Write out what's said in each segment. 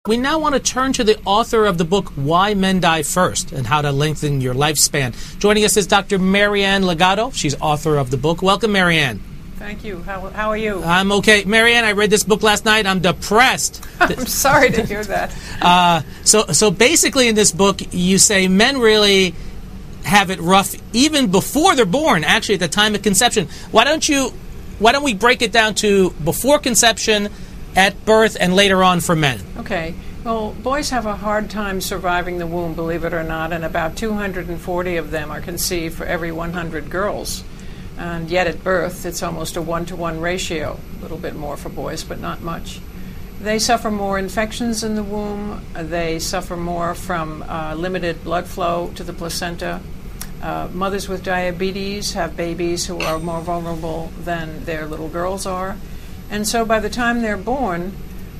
We now want to turn to the author of the book, Why Men Die First and How to Lengthen Your Lifespan. Joining us is Dr. Marianne Legato. She's author of the book. Welcome, Marianne. Thank you. How are you? I'm okay. Marianne, I read this book last night. I'm depressed. I'm sorry to hear that. So basically in this book, you say men really have it rough even before they're born, actually at the time of conception. Why don't we break it down to before conception, at birth, and later on for men? Okay. Well, boys have a hard time surviving the womb, believe it or not, and about 240 of them are conceived for every 100 girls. And yet at birth, it's almost a 1-to-1 ratio, a little bit more for boys, but not much. They suffer more infections in the womb. They suffer more from limited blood flow to the placenta. Mothers with diabetes have babies who are more vulnerable than their little girls are. And so by the time they're born,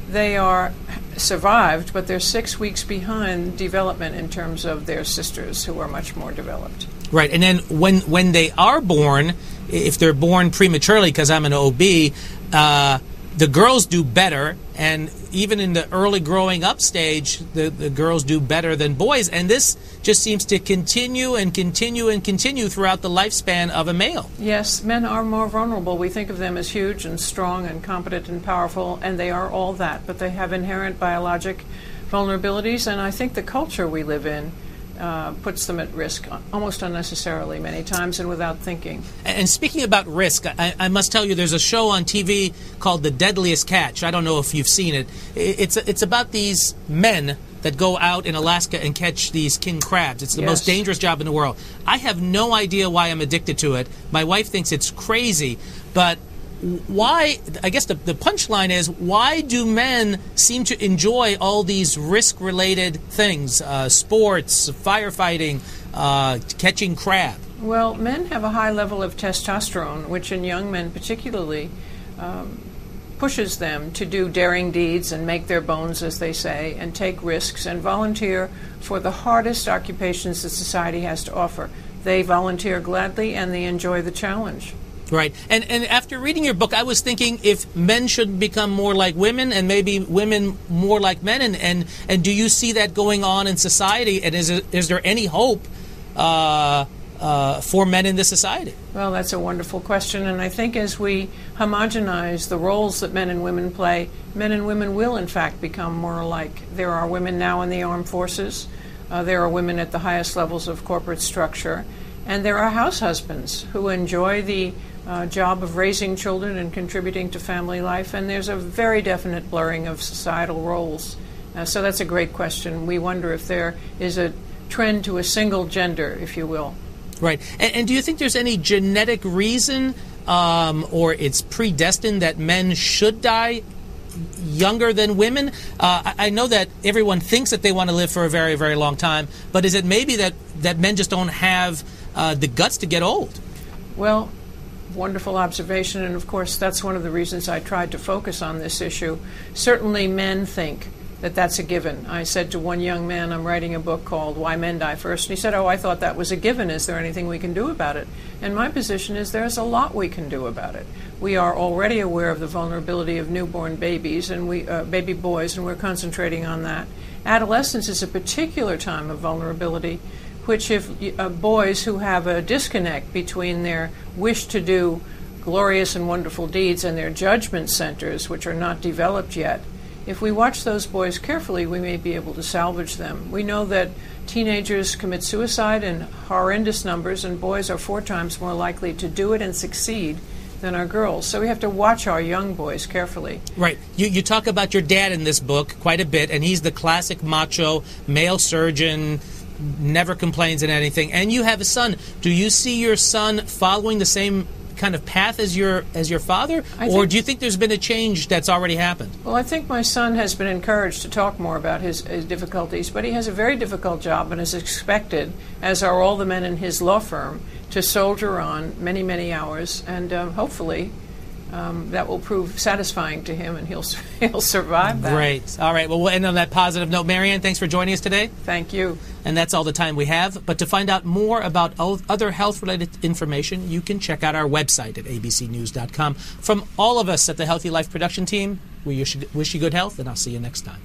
they are survived, but they're 6 weeks behind development in terms of their sisters who are much more developed. Right, and then when they are born, if they're born prematurely, because I'm an OB, the girls do better, and even in the early growing up stage, the girls do better than boys, and this just seems to continue and continue and continue throughout the lifespan of a male. Yes, men are more vulnerable. We think of them as huge and strong and competent and powerful, and they are all that, but they have inherent biologic vulnerabilities, and I think the culture we live in puts them at risk almost unnecessarily many times and without thinking. And speaking about risk, I must tell you there's a show on TV called The Deadliest Catch. I don't know if you've seen it. It's about these men that go out in Alaska and catch these king crabs. It's the most dangerous job in the world. I have no idea why I'm addicted to it. My wife thinks it's crazy, but why, I guess the punchline is, why do men seem to enjoy all these risk-related things, sports, firefighting, catching crab? Well, men have a high level of testosterone, which in young men particularly pushes them to do daring deeds and make their bones, as they say, and take risks and volunteer for the hardest occupations that society has to offer. They volunteer gladly and they enjoy the challenge. Right. And after reading your book, I was thinking if men should become more like women and maybe women more like men. And do you see that going on in society? And is there any hope for men in this society? Well, that's a wonderful question. And I think as we homogenize the roles that men and women play, men and women will, in fact, become more alike. There are women now in the armed forces. There are women at the highest levels of corporate structure. And there are house husbands who enjoy the job of raising children and contributing to family life, and there's a very definite blurring of societal roles. So that's a great question. We wonder if there is a trend to a single gender, if you will. Right. And do you think there's any genetic reason or it's predestined that men should die younger than women? I know that everyone thinks that they want to live for a very, very long time, but is it maybe that men just don't have the guts to get old? Well, wonderful observation, and of course that's one of the reasons I tried to focus on this issue. Certainly men think that that's a given. I said to one young man, I'm writing a book called Why Men Die First, and he said, oh, I thought that was a given. Is there anything we can do about it? And my position is there's a lot we can do about it. We are already aware of the vulnerability of newborn babies and baby boys, and we're concentrating on that. Adolescence is a particular time of vulnerability, which if boys who have a disconnect between their wish to do glorious and wonderful deeds and their judgment centers, which are not developed yet, if we watch those boys carefully, we may be able to salvage them. We know that teenagers commit suicide in horrendous numbers, and boys are 4 times more likely to do it and succeed than our girls. So we have to watch our young boys carefully. Right. You talk about your dad in this book quite a bit, and he's the classic macho male surgeon, never complains in anything. And you have a son. Do you see your son following the same kind of path as your father? Or do you think there's been a change that's already happened? Well, I think my son has been encouraged to talk more about his difficulties, but he has a very difficult job and is expected, as are all the men in his law firm, to soldier on many, many hours, and hopefully that will prove satisfying to him, and he'll survive that. Great. All right. Well, we'll end on that positive note. Marianne, thanks for joining us today. Thank you. And that's all the time we have. But to find out more about other health-related information, you can check out our website at abcnews.com. From all of us at the Healthy Life production team, we wish you good health, and I'll see you next time.